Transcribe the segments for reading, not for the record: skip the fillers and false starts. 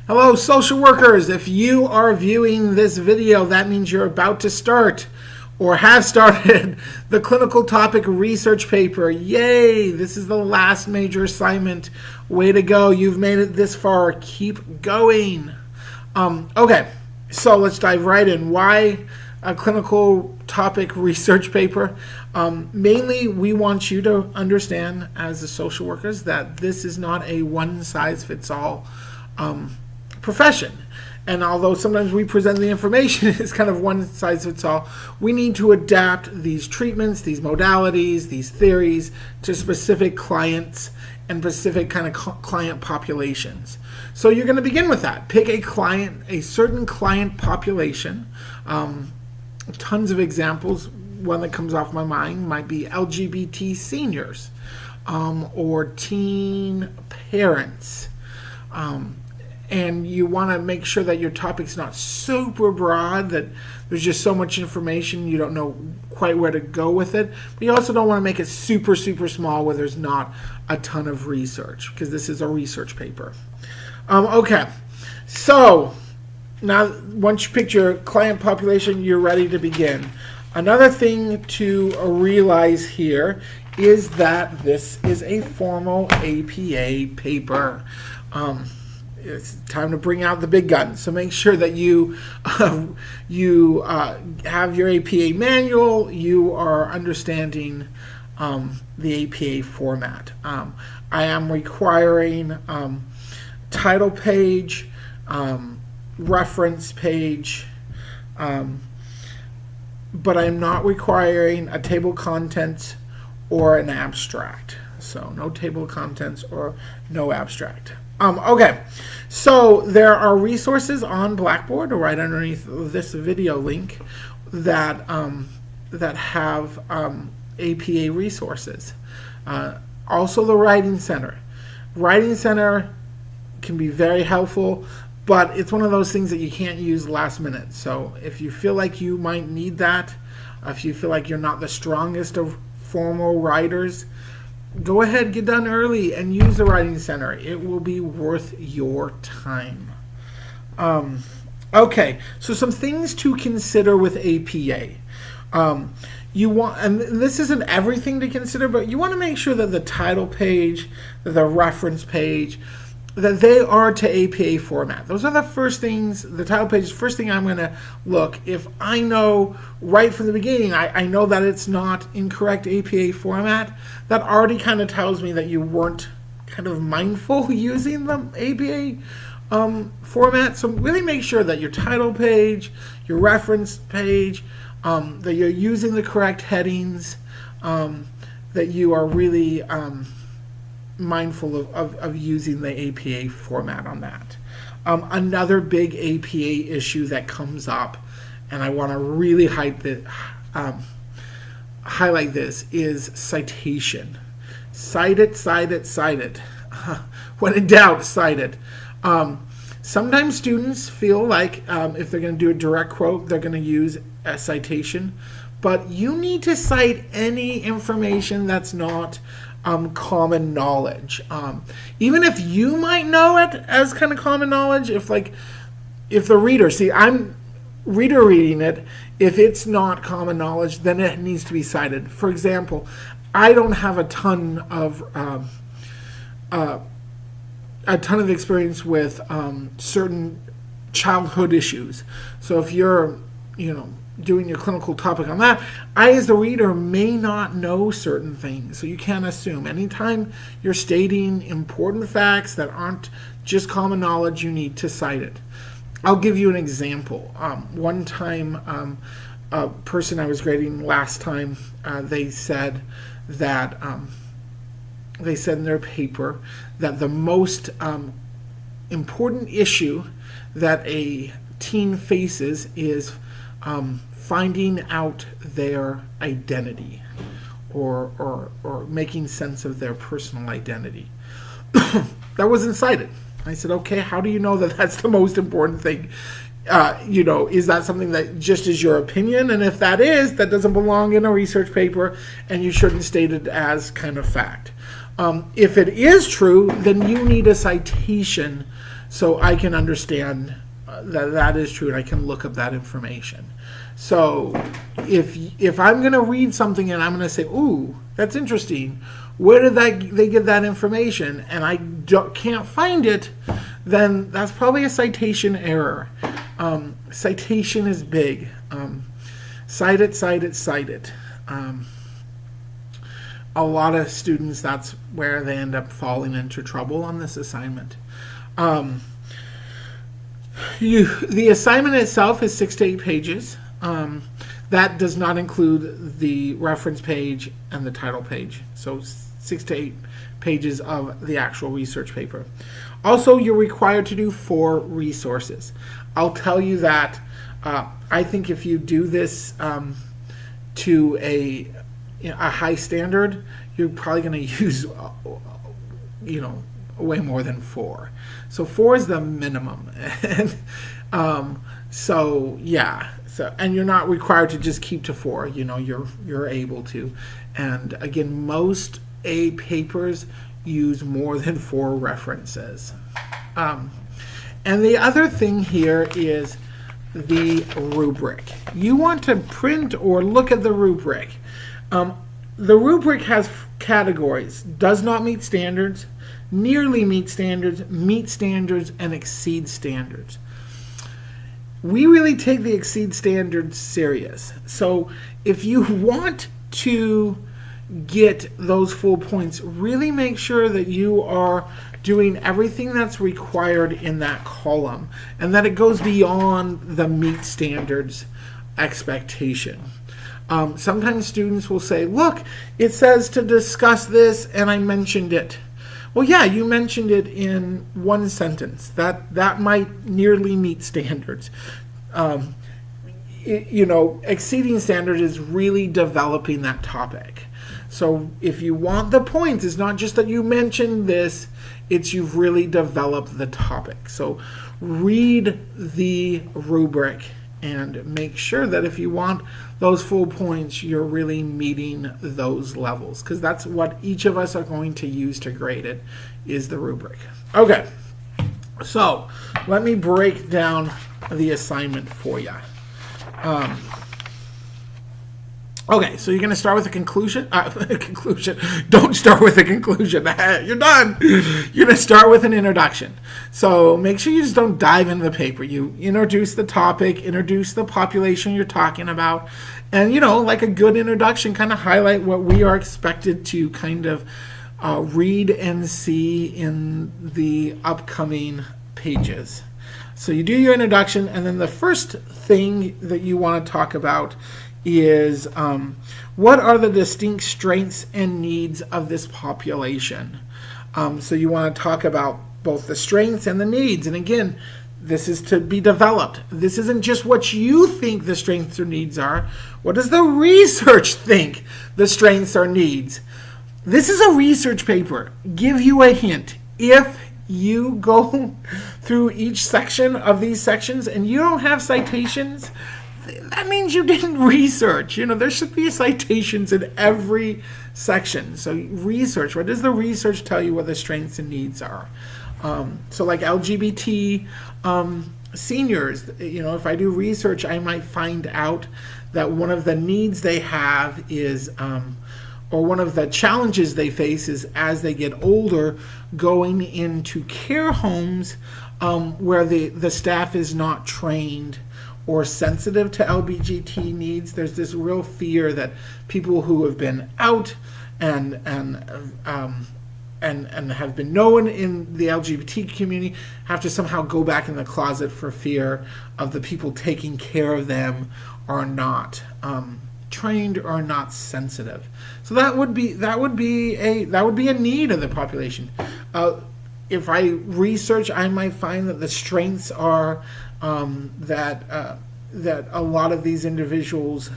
Hello, social workers. If you are viewing this video, that means you're about to start or have started the clinical topic research paper. Yay! This is the last major assignment. Way to go. You've made it this far. Keep going. Okay, so let's dive right in. Why a clinical topic research paper? Mainly, we want you to understand as the social workers that this is not a one-size-fits-all profession. And although sometimes we present the information as kind of one size fits all, we need to adapt these treatments, these modalities, these theories to specific clients and specific kind of client populations. So you're going to begin with that. Pick a certain client population. Tons of examples. One that comes off my mind might be LGBT seniors or teen parents. And you want to make sure that your topic's not super broad, that there's just so much information you don't know quite where to go with it. But you also don't want to make it super, super small where there's not a ton of research, because this is a research paper. Okay, so now once you picked your client population, you're ready to begin. Another thing to realize here is that this is a formal APA paper. It's time to bring out the big guns. So make sure that you have your APA manual. You are understanding the APA format. I am requiring title page, reference page, but I'm not requiring a table of contents or an abstract. So no table of contents or no abstract. Okay, so there are resources on Blackboard right underneath this video link that have APA resources. Also the Writing Center. Writing Center can be very helpful, but it's one of those things that you can't use last minute. So if you feel like you might need that, if you feel like you're not the strongest of formal writers, go ahead, get done early, and use the Writing Center. It will be worth your time. Okay, so some things to consider with APA. You want, and this isn't everything to consider, but you want to make sure that the title page, the reference page, that they are to APA format. Those are the first things. The title page is the first thing I'm going to look. If I know right from the beginning, I know that it's not in correct APA format, that already kind of tells me that you weren't kind of mindful using the APA format. So really make sure that your title page, your reference page, that you're using the correct headings, that you are really mindful of using the APA format on that. Another big APA issue that comes up, and I want to really highlight this, is citation. Cite it, cite it, cite it. When in doubt, cite it. Sometimes students feel like if they're going to do a direct quote, they're going to use a citation, but you need to cite any information that's not common knowledge. Even if you might know it as kind of common knowledge, if the reader, I'm reading it, if it's not common knowledge, then it needs to be cited. For example, I don't have a ton of experience with certain childhood issues. So if you're, doing your clinical topic on that, I as the reader may not know certain things, so you can't assume. Anytime you're stating important facts that aren't just common knowledge, you need to cite it. I'll give you an example. One time, a person I was grading last time, they said that they said in their paper that the most important issue that a teen faces is finding out their identity or making sense of their personal identity. That wasn't cited. I said, okay, how do you know that that's the most important thing? Is that something that just is your opinion? And if that is, that doesn't belong in a research paper, and you shouldn't state it as kind of fact. If it is true, then you need a citation so I can understand that is true, and I can look up that information. So if I'm going to read something and I'm going to say, ooh, that's interesting, where did they get that information, and I can't find it, then that's probably a citation error. Citation is big. Cite it, cite it, cite it. A lot of students, that's where they end up falling into trouble on this assignment. The assignment itself is 6 to 8 pages. That does not include the reference page and the title page. So 6 to 8 pages of the actual research paper. Also, you're required to do 4 resources. I'll tell you that I think if you do this to a high standard, you're probably going to use way more than 4. So 4 is the minimum. And so yeah. So, and you're not required to just keep to 4. You're able to. And again, most A papers use more than 4 references. And the other thing here is the rubric. You want to print or look at the rubric. The rubric has categories: does not meet standards, nearly meet standards, and exceed standards. We really take the exceed standards serious. So if you want to get those full points, really make sure that you are doing everything that's required in that column and that it goes beyond the meet standards expectation. Sometimes students will say, look, it says to discuss this and I mentioned it. Well, yeah, you mentioned it in one sentence. That might nearly meet standards. Exceeding standards is really developing that topic. So if you want the points, it's not just that you mentioned this, it's you've really developed the topic. So read the rubric and make sure that if you want those full points, you're really meeting those levels, because that's what each of us are going to use to grade it, is the rubric. Okay, so let me break down the assignment for you. Okay, so you're going to start with a conclusion. Conclusion. Don't start with a conclusion. You're done. You're going to start with an introduction. So make sure you just don't dive into the paper. You introduce the topic, introduce the population you're talking about, and, like a good introduction, kind of highlight what we are expected to kind of read and see in the upcoming pages. So you do your introduction, and then the first thing that you want to talk about is what are the distinct strengths and needs of this population. So you want to talk about both the strengths and the needs. And again, this is to be developed. This isn't just what you think the strengths or needs are. What does the research think the strengths or needs? This is a research paper. Give you a hint. If you go through each section of these sections and you don't have citations, that means you didn't research. There should be citations in every section. So research. What does the research tell you what the strengths and needs are? So like LGBT seniors, if I do research, I might find out that one of the needs they have is, or one of the challenges they face is as they get older, going into care homes where the staff is not trained or sensitive to LGBT needs. There's this real fear that people who have been out and have been known in the LGBT community have to somehow go back in the closet for fear of the people taking care of them are not trained or not sensitive. So that would be a need of the population. If I research, I might find that the strengths are that a lot of these individuals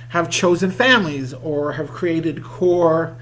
have chosen families or have created core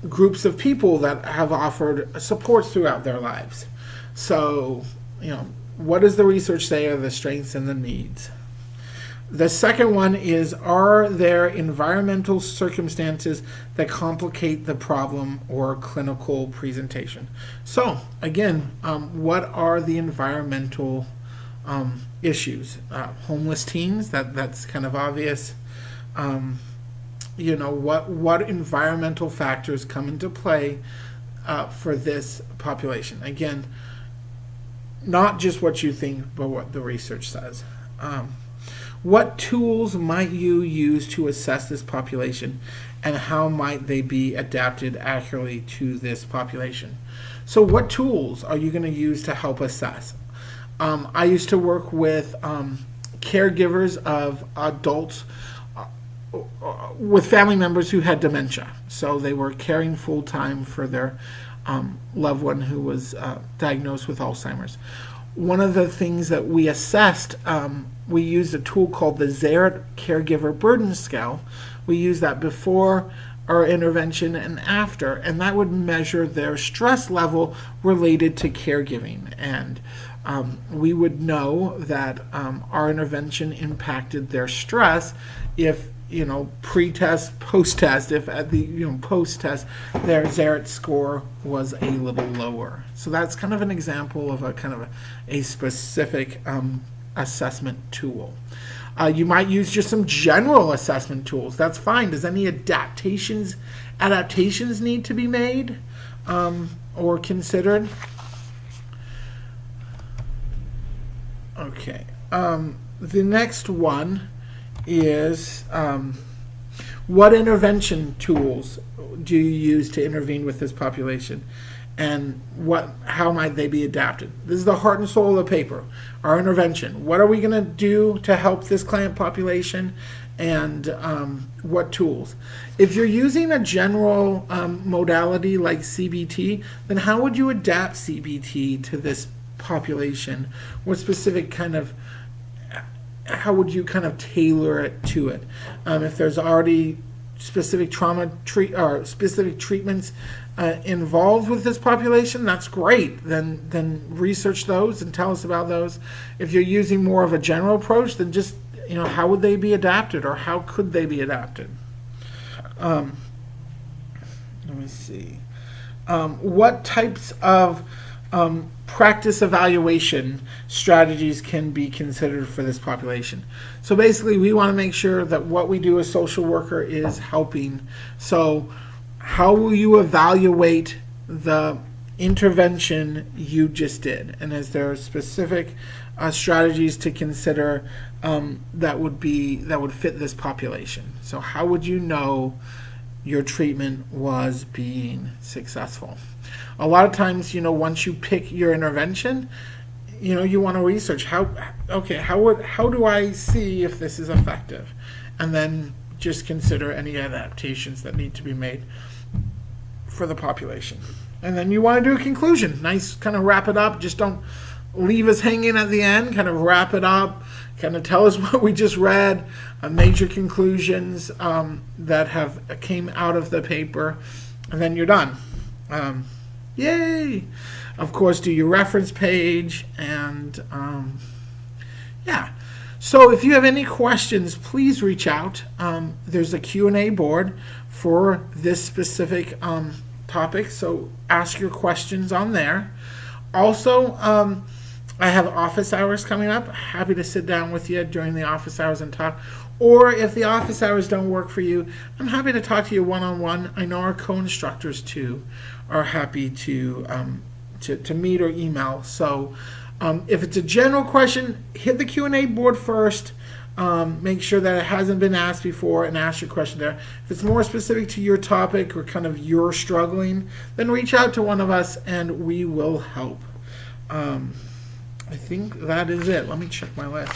groups of people that have offered supports throughout their lives. So, what does the research say are the strengths and the needs? The second one is, are there environmental circumstances that complicate the problem or clinical presentation? So again, what are the environmental issues? Homeless teens, that's kind of obvious. What environmental factors come into play for this population? Again, not just what you think, but what the research says. What tools might you use to assess this population, and how might they be adapted accurately to this population? So what tools are you going to use to help assess? I used to work with caregivers of adults with family members who had dementia. So they were caring full-time for their loved one who was diagnosed with Alzheimer's. One of the things that we assessed, we used a tool called the Zaret Caregiver Burden Scale. We used that before our intervention and after, and that would measure their stress level related to caregiving. And we would know that our intervention impacted their stress if, pre-test, post-test, if at the post-test their Zaret score was a little lower. So that's kind of an example of a specific assessment tool. You might use just some general assessment tools. That's fine. Does any adaptations need to be made or considered? Okay. The next one is what intervention tools do you use to intervene with this population, and how might they be adapted? This is the heart and soul of the paper. Our intervention. What are we going to do to help this client population, and what tools? If you're using a general modality like CBT, then how would you adapt CBT to this population? What specific how would you tailor it to it? If there's already specific specific treatments involved with this population, that's great. Then research those and tell us about those. If you're using more of a general approach, then just how would they be adapted, or how could they be adapted? Let me see. What types of practice evaluation strategies can be considered for this population? So basically, we want to make sure that what we do as social worker is helping. So how will you evaluate the intervention you just did? And is there specific strategies to consider that would fit this population? So how would you know your treatment was being successful? A lot of times, once you pick your intervention, you want to research how do I see if this is effective, and then just consider any adaptations that need to be made for the population. And then you want to do a conclusion. Nice, kind of wrap it up. Just don't leave us hanging at the end. Kind of wrap it up. Kind of tell us what we just read, major conclusions that came out of the paper, and then you're done. Yay! Of course, do your reference page, and yeah. So if you have any questions, please reach out. There's a Q&A board for this specific topic, so ask your questions on there. Also, I have office hours coming up. Happy to sit down with you during the office hours and talk. Or if the office hours don't work for you, I'm happy to talk to you one-on-one. I know our co-instructors too are happy to meet or email. So if it's a general question, hit the Q&A board first. Make sure that it hasn't been asked before and ask your question there. If it's more specific to your topic or you're struggling, then reach out to one of us and we will help. I think that is it. Let me check my list.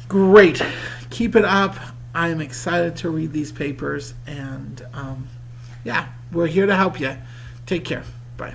Great. Keep it up. I am excited to read these papers, and yeah, we're here to help you. Take care. Bye.